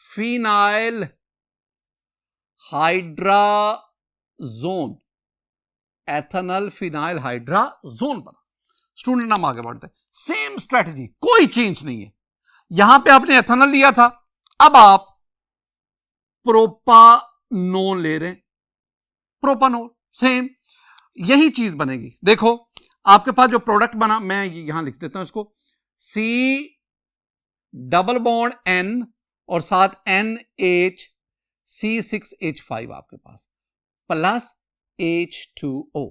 phenyl hydrazone, ethanal phenyl hydrazone बना। स्टूडेंट, नाम आगे बढ़ते हैं, सेम स्ट्रेटजी, कोई चेंज नहीं है। यहां पे आपने एथेनल लिया था, अब आप प्रोपानोन ले रहे हैं, प्रोपानोन, सेम यही चीज बनेगी। देखो आपके पास जो प्रोडक्ट बना, मैं यहां लिख देता हूं इसको, C डबल बॉन्ड N और साथ NHC6H5 आपके पास प्लस H2O।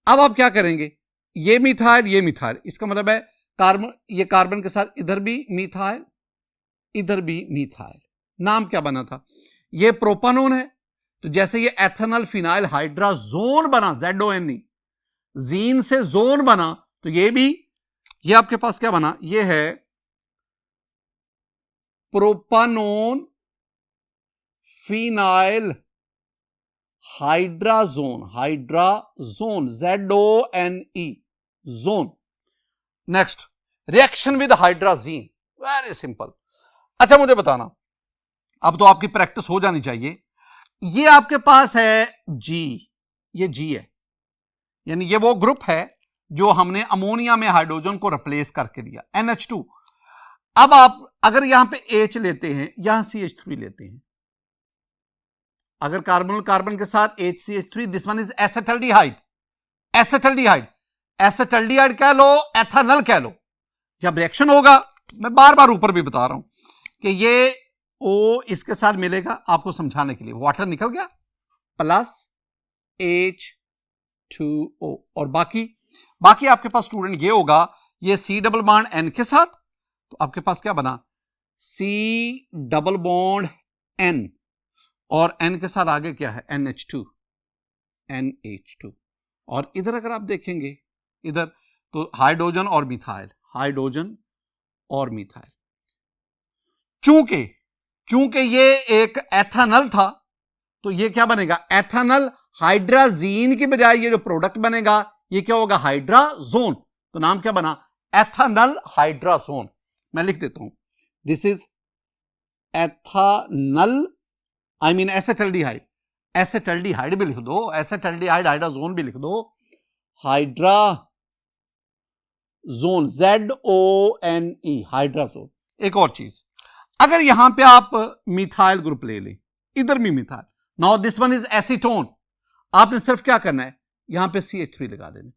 अब आप क्या करेंगे, ये मिथाइल, इसका मतलब है कार्बन, ये कार्बन के साथ इधर भी मिथाइल, इधर भी मिथाइल, नाम क्या बना था, ये प्रोपानोन है, तो जैसे ये एथेनल फिनाइल हाइड्राजोन बना, ZONE, जीन से जोन बना, तो ये भी, ये आपके पास क्या बना, ये है propanone phenyl hydrazone, ZONE, zone. Next, reaction with hydrazine, very simple. अच्छा मुझे बताना, अब तो आपकी प्रैक्टिस हो जानी चाहिए, ये आपके पास है G, ये G है, यानी ये वो ग्रुप है जो हमने अमोनिया में हाइड्रोजन को रिप्लेस करके दिया, NH2। अब आप अगर यहां पे H लेते हैं, यहां CH3 लेते हैं, अगर कार्बन के साथ HCH3, this one is acetaldehyde, acetaldehyde कह लो, एथेनल कह लो, जब रिएक्शन होगा, मैं बार बार ऊपर भी बता रहा हूं कि ये O इसके साथ मिलेगा, आपको समझाने के लिए, वाटर निकल गया प्लस H2O, और बाकी आपके पास स्टूडेंट ये होगा, ये C डबल बॉन्ड N के साथ, तो आपके पास क्या बना, C डबल बॉन्ड N और N के साथ आगे क्या है, NH2, और इधर अगर आप देखेंगे, इधर तो हाइड्रोजन और मिथाइल, हाइड्रोजन और मिथाइल। चूंकि ये एक एथेनल था तो ये क्या बनेगा, एथेनल हाइड्राजीन की बजाय ये जो प्रोडक्ट बनेगा ये क्या होगा, हाइड्राजोन। तो नाम क्या बना, एथेनल हाइड्राजोन। मैं लिख देता हूं, this is ethanal, I mean acetaldehyde, acetaldehyde भी लिख दो, एसेटल्डिहाइड हाइड्राजोन भी लिख दो, हाइड्राजोन, ZONE, हाइड्राजोन। एक और चीज, अगर यहां पे आप मिथाइल ग्रुप ले लें, इधर भी methyl, now this one is acetone, आपने सिर्फ क्या करना है, यहां पे CH3 लगा देना।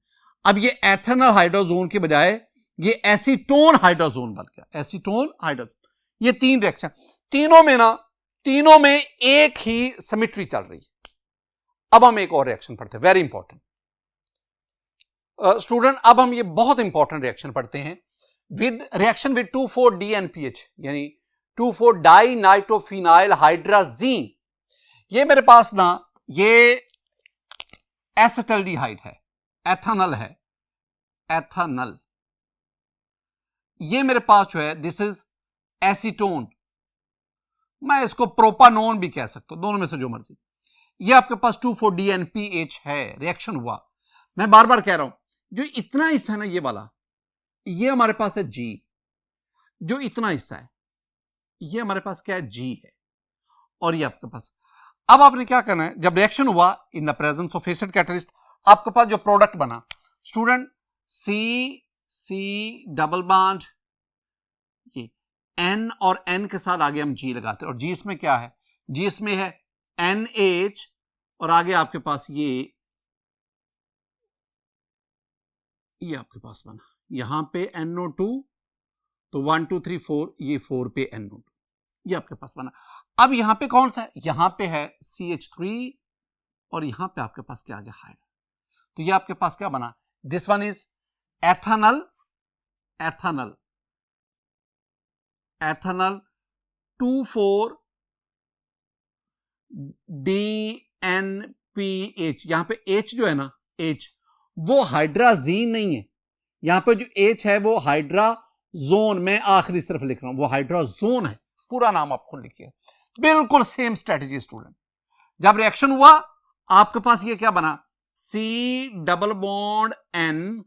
अब ये एथेनल हाइड्रोजोन के बजाय ये एसीटोन हाइड्रोजोन बन गया, एसीटोन हाइड्रोजोन। ये 3 रिएक्शन, तीनों में एक ही सिमेट्री चल रही है। अब हम एक और रिएक्शन पढ़ते हैं, वेरी इंपॉर्टेंट स्टूडेंट। अब हम ये बहुत इंपॉर्टेंट रिएक्शन पढ़ते हैं, विद रिएक्शन विद 2,4-DNPH, यानी 2,4-डाइनाइट्रोफिनाइल हाइड्राजीन। ये मेरे पास ना ये एसिटल्डिहाइड है, एथेनल है, एथेनल। ये मेरे पास जो है दिस इज एसीटोन, मैं इसको प्रोपानोन भी कह सकता हूं, दोनों में से जो मर्जी। ये आपके पास 2,4-DNPH है, रिएक्शन हुआ। मैं बार बार कह रहा हूं, जो इतना हिस्सा है ना ये वाला, ये हमारे पास है G, जो इतना हिस्सा है ये हमारे पास क्या है, G है, और ये आपके पास। अब आपने क्या करना है, जब रिएक्शन हुआ in the presence of acid catalyst, आपके पास जो प्रोडक्ट बना स्टूडेंट, C डबल बॉन्ड, ये N और N के साथ आगे हम G लगाते हैं, और G इसमें क्या है, G इसमें है NH, और आगे आपके पास ये आपके पास बना, यहां पे NO2, तो 1 2 3 4, ये 4 पे NO2, ये आपके पास बना। अब यहां पे कौन सा है, यहां पे है CH3, और यहां पे आपके पास क्या आ गया, हाइड। तो ये आपके पास क्या बना, this one is ethanal, ethanal, ethanal 2,4-DNPH। यहां पे H जो है ना, H वो हाइड्राजीन नहीं है, यहां पे जो H है वो हाइड्राजोन, मैं आखिरी सिर्फ लिख रहा हूं, वो हाइड्राजोन है, पूरा नाम आप खुद लिखिए। बिल्कुल सेम स्ट्रेटजी स्टूडेंट। जब रिएक्शन हुआ आपके पास ये क्या बना, C डबल बॉन्ड N,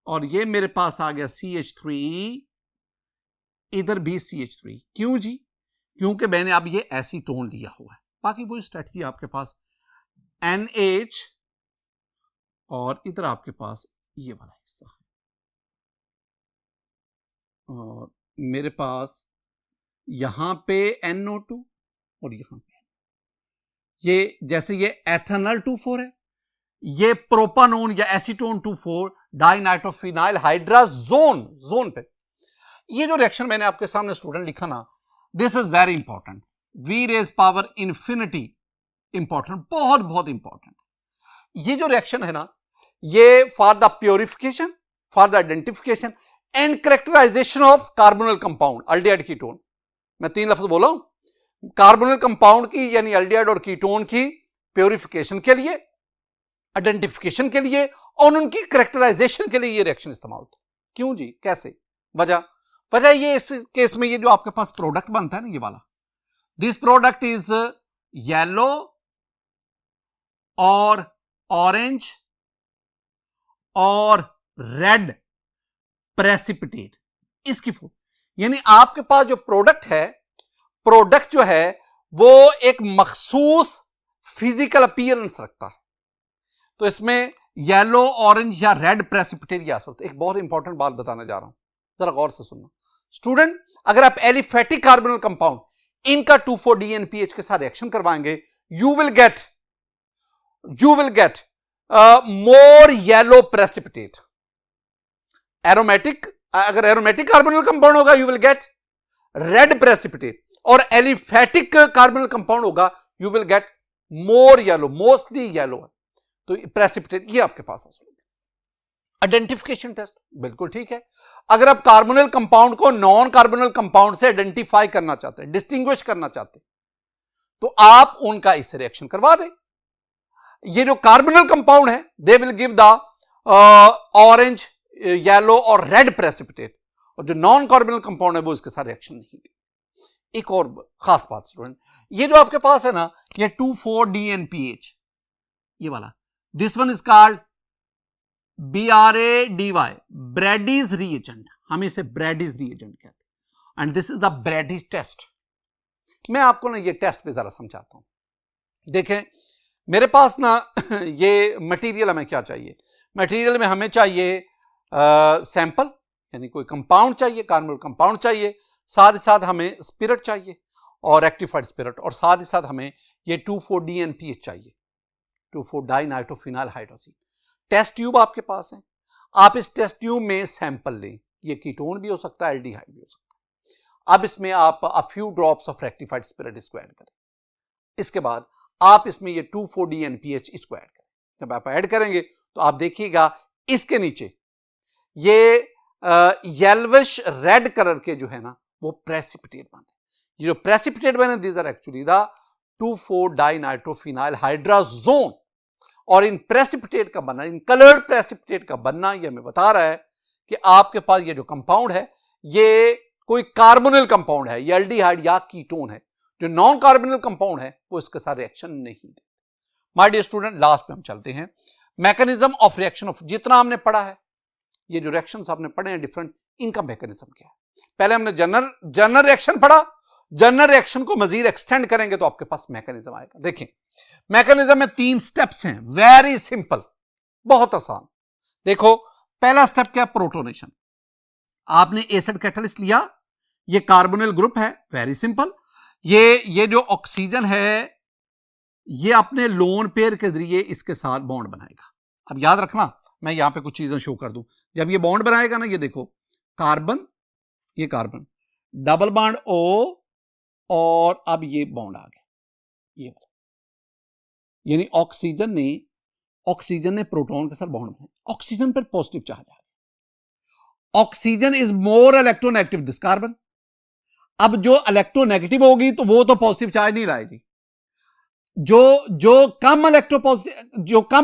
और ये मेरे पास आ गया CH3, इधर भी CH3। क्यों जी, क्योंकि मैंने अब ये एसीटोन लिया हुआ है। बाकी वही स्ट्रेटजी आपके पास NH, और इधर आपके पास ये वाला हिस्सा है, और मेरे पास यहां पे NO2, और यहां पे ये, जैसे ये एथेनल 2,4 है, ये प्रोपानोन या एसीटोन 2,4-डाइनाइट्रोफिनाइल हाइड्राजोन, जोन पे। ये जो रिएक्शन मैंने आपके सामने स्टूडेंट लिखा ना, this is very important, V raise power infinity, important, बहुत बहुत इंपॉर्टेंट। ये जो रिएक्शन है ना, ये for the purification, for the identification and characterization of carbonyl compound, aldehyde ketone. मैं 3 लफ्ज बोला हूं, कार्बोनिल कंपाउंड की यानी अल्डिहाइड और कीटोन की प्योरिफिकेशन के लिए, आइडेंटिफिकेशन के लिए, और उनकी कैरेक्टराइजेशन के लिए ये रिएक्शन इस्तेमाल होता है। क्यों जी, कैसे, वजह ये, इस केस में ये जो आपके पास प्रोडक्ट बनता है ना, ये वाला, दिस प्रोडक्ट इज येलो और ऑरेंज और रेड प्रेसिपिटेट, इसकी फॉर्म, यानी आपके पास जो प्रोडक्ट है, प्रोडक्ट जो है वो एक मखसूस फिजिकल अपीयरेंस रखता है। तो इसमें येलो, ऑरेंज या रेड प्रेसिपिटेट आ सकते। एक बहुत इंपॉर्टेंट बात बताने जा रहा हूं, जरा गौर से सुनना स्टूडेंट। अगर आप एलिफेटिक कार्बोनिल कंपाउंड इनका 2,4-DNPH के साथ रिएक्शन करवाएंगे, you will get more yellow precipitate. Aromatic, अगर एरोमेटिक कार्बोनिल कंपाउंड होगा you will get red precipitate, और एलिफेटिक कार्बोनिल कंपाउंड होगा you will get more yellow, mostly yellow. तो प्रेसिपिटेट ये आपके पास है। आइडेंटिफिकेशन टेस्ट बिल्कुल ठीक है। अगर आप कार्बोनिल कंपाउंड को नॉन कार्बोनिल कंपाउंड से आइडेंटिफाई करना चाहते हैं, डिस्टिंग्विश करना चाहते हैं, तो आप उनका इससे रिएक्शन करवा दें। ये जो कार्बोनिल कंपाउंड है they will give the orange yellow और रेड प्रेसिपिटेट, और जो नॉन कार्बोनिल कंपाउंड है वो इसके साथ रिएक्शन नहीं दे। एक और खास बात स्टूडेंट, ये जो आपके पास है ना, ये 2,4-DNPH, ये वाला, this one is called BRADY, Brady's reagent. हम इसे ब्रैडीज रिएजेंट कहते हैं, and this is the Brady's test. मैं आपको ना ये टेस्ट पे जरा समझाता हूं। देखें, मेरे पास ना ये मटेरियल हमें क्या चाहिए, मटेरियल में हमें चाहिए सैंपल, यानी कोई कंपाउंड चाहिए, कार्बोनिल कंपाउंड चाहिए, साथ ही साथ हमें स्पिरिट चाहिए और रेक्टिफाइड स्पिरिट, और साथ ही साथ हमें ये 2,4-DNPH चाहिए, 2,4-डाइनाइट्रोफिनाइल हाइड्रोक्सी। टेस्ट ट्यूब आपके पास है, आप इस टेस्ट ट्यूब में सैंपल लें, ये कीटोन भी हो सकता है, एल्डिहाइड भी हो सकता है। अब इसमें आप a few drops of rectified spirit इसको ऐड करें। इसके बाद आप इसमें ये 2,4-DNPH इसको ऐड करें। जब आप ऐड करेंगे तो आप देखिएगा इसके नीचे ये येल्विश रेड कलर के जो है ना वो प्रेसिपिटेट बने। ये जो प्रेसिपिटेट बने, these are actually the two four dinitrophenyl hydrazone. और इन प्रेसिपिटेट का बनना, इन कलर्ड प्रेसिपिटेट का बनना, ये हमें बता रहा है कि आपके पास ये जो कंपाउंड है ये कोई कार्बोनिल कंपाउंड है, ये एल्डिहाइड या कीटोन है। जो नॉन कार्बोनिल कंपाउंड है वो इसके साथ रिएक्शन नहीं देते। माय डियर स्टूडेंट, लास्ट पे हम चलते हैं, मैकेनिज्म ऑफ रिएक्शन ऑफ, जितना हमने पढ़ा है, ये जो रिएक्शंस आपने पढ़े हैं डिफरेंट, इनका मैकेनिज्म क्या है। पहले हमने जनरल रिएक्शन पढ़ा, जनरल रिएक्शन को मजीद एक्सटेंड करेंगे तो आपके पास मैकेनिज्म आएगा। देखें, मैकेनिज्म में 3 स्टेप्स हैं, वेरी सिंपल, बहुत आसान। देखो, पहला स्टेप क्या है, प्रोटोनेशन। आपने एसिड कैटलिस्ट लिया, ये कार्बोनिल ग्रुप है, वेरी सिंपल। ये जो ऑक्सीजन है ये अपने लोन पेयर के जरिए इसके साथ बॉन्ड बनाएगा। अब याद रखना, मैं यहां पे कुछ चीजें शो कर दूं। जब ये बॉन्ड बनाएगा ना, ये देखो, कार्बन, ये कार्बन, डबल बॉन्ड O, और अब ये बॉन्ड आ गया, ये यानी ऑक्सीजन ने प्रोटॉन के साथ बॉन्ड बनाया, ऑक्सीजन पर पॉजिटिव चार्ज आ गया। Oxygen is more electronegative this carbon. अब जो इलेक्ट्रोनेगेटिव होगी तो वो तो पॉजिटिव चार्ज नहीं लाएगी। जो कम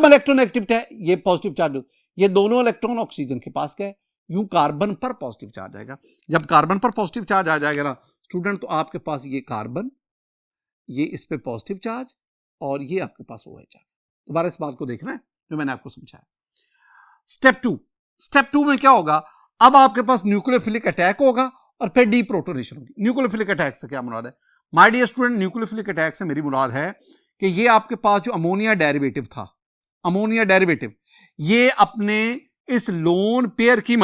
इलेक्ट्रोनेगेटिव है ये पॉजिटिव चार्ज, ये दोनों इलेक्ट्रॉन ऑक्सीजन के पास गए, यूं कार्बन पर पॉजिटिव चार्ज आएगा। जब कार्बन पर पॉजिटिव चार्ज आ जाएगा ना स्टूडेंट, तो आपके पास ये कार्बन, ये इस पे पॉजिटिव चार्ज, और ये आपके पास OH। दोबारा इस बात को देखना है जो मैंने आपको समझाया। स्टेप टू में क्या होगा, अब आपके पास न्यूक्लियोफिलिक अटैक होगा और फिर डीप्रोटोनेशन होगी। न्यूक्लियोफिलिक अटैक से क्या मुराद है, my dear student, nucleophilic attack से मेरी मुराद है कि ये आपके पास जो अमोनिया डेरिवेटिव था, अमोनिया डेरिवेटिव, ये अपने इस लोन पेयर की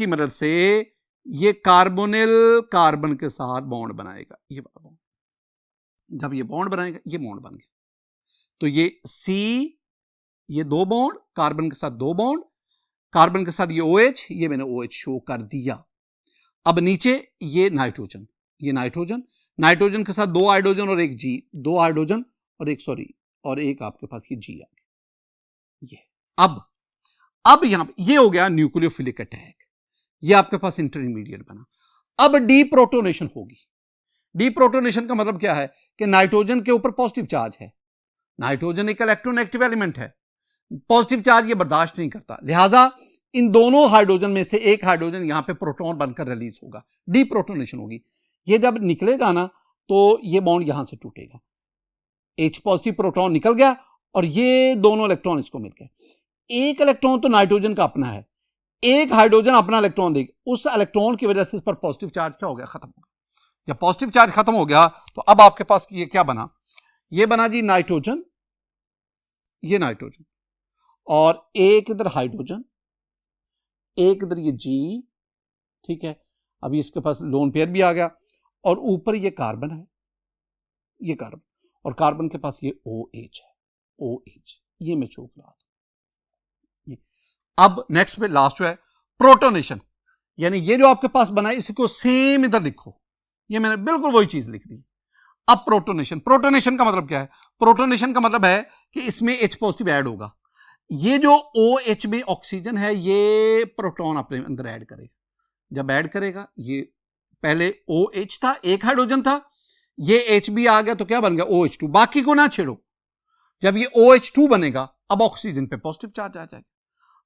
मदद से ये कार्बोनिल कार्बन के साथ बॉन्ड बनाएगा। ये वाला बॉन्ड, जब ये बॉन्ड बनाएगा, ये बॉन्ड बन गया, तो ये C, ये 2 बॉन्ड, कार्बन के साथ 2 बॉन्ड, कार्बन के साथ ये OH, ये मैंने OH शो कर दिया। अब नीचे ये नाइट्रोजन, नाइट्रोजन के साथ 2 हाइड्रोजन और एक G, 2 हाइड्रोजन और एक आपके पास ये G आ गया। ये अब यहां पे ये हो गया न्यूक्लियोफिलिक अटैक, ये आपके पास इंटरमीडिएट बना। अब डीप्रोटोनेशन होगी। डीप्रोटोनेशन का मतलब क्या है कि नाइट्रोजन के ऊपर पॉजिटिव चार्ज है, नाइट्रोजन एक इलेक्ट्रोनेगेटिव एलिमेंट है, पॉजिटिव चार्ज ये बर्दाश्त नहीं करता, लिहाजा इन दोनों हाइड्रोजन में से एक हाइड्रोजन यहां पे प्रोटॉन बनकर रिलीज होगा, डीप्रोटोनेशन होगी। ये जब निकलेगा ना तो ये बॉन्ड यहां से टूटेगा, H पॉजिटिव प्रोटॉन निकल गया और ये दोनों इलेक्ट्रॉन इसको मिल गए। एक इलेक्ट्रॉन तो नाइट्रोजन का अपना है, एक हाइड्रोजन अपना इलेक्ट्रॉन देगा, उस इलेक्ट्रॉन की वजह से इस पर पॉजिटिव चार्ज क्या हो गया, खत्म हो गया। जब पॉजिटिव चार्ज खत्म हो गया तो अब आपके पास ये क्या बना, ये बना जी नाइट्रोजन, ये नाइट्रोजन, और एक इधर हाइड्रोजन, एक इधर ये G, ठीक है। अभी इसके पास लोन पेयर भी आ गया और ऊपर ये कार्बन है, ये कार्बन, और कार्बन के पास ये OH है, OH, ये मैं शो करा दूं। अब नेक्स्ट पे लास्ट जो है प्रोटोनेशन, यानी ये जो आपके पास बना है इसको सेम इधर लिखो, ये मैंने बिल्कुल वही चीज लिख दी। अब प्रोटोनेशन का मतलब क्या है, प्रोटोनेशन का मतलब है कि इसमें H पॉजिटिव ऐड होगा, ये जो OH में ऑक्सीजन है ये प्रोटॉन अपने अंदर ऐड करेगा। जब ऐड करेगा, ये पहले OH था, एक हाइड्रोजन था, ये H भी आ गया तो क्या बन गया OH2, बाकी को ना छेड़ो। जब ये OH2 बनेगा अब ऑक्सीजन पे पॉजिटिव चार्ज आ जाएगा।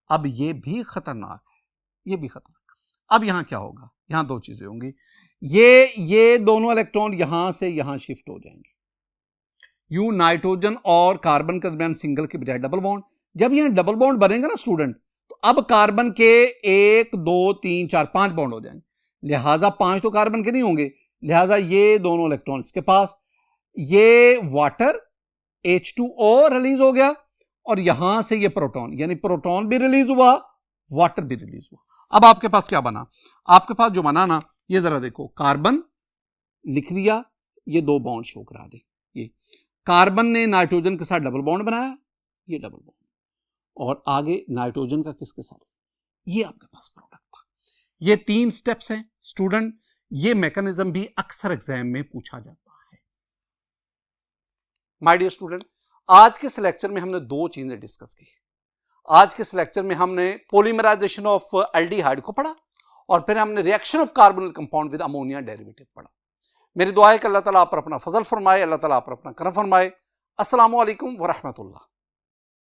अब ये भी खतरनाक है, ये भी खतरनाक। अब यहां क्या होगा, यहां दो चीजें होंगी, ये दोनों इलेक्ट्रॉन यहां से यहां शिफ्ट हो जाएंगे। यू नाइट्रोजन और कार्बन के दरमियान सिंगल के बजाय डबल बॉन्ड, जब यहां डबल बॉन्ड बनेगा ना स्टूडेंट, तो अब कार्बन के 1 2 3 4 5 बॉन्ड हो जाएंगे, लिहाजा 5 तो कार्बन के नहीं होंगे, लिहाजा ये दोनों इलेक्ट्रॉन इसके पास, ये वाटर H2O रिलीज हो गया और यहां से ये प्रोटॉन, यानी प्रोटॉन भी रिलीज हुआ, वाटर भी रिलीज हुआ। अब आपके पास क्या बना, आपके पास जो बना ना, ये जरा देखो, कार्बन लिख दिया, ये 2 बॉन्ड शो करा दे, ये कार्बन ने नाइट्रोजन के साथ डबल बॉन्ड बनाया, ये डबल बॉन्ड, और आगे नाइट्रोजन का किसके साथ, ये आपके पास प्रोडक्ट था। ये 3 स्टेप्स हैं स्टूडेंट, ये मैकेनिज्म भी अक्सर एग्जाम में पूछा जाता है। माय डियर स्टूडेंट, आज के इस लेक्चर में हमने 2 चीजें डिस्कस की। आज के इस लेक्चर में हमने पॉलीमराइजेशन ऑफ एल्डिहाइड को पढ़ा और फिर हमने reaction of carbonyl compound with ammonia derivative पढ़ा। मेरी दुआ है कि अल्लाह ताला आप पर अपना फजल फरमाए, अल्लाह ताला आप पर अपना करम फरमाए। अस्सलामु अलैकुम व रहमतुल्लाह।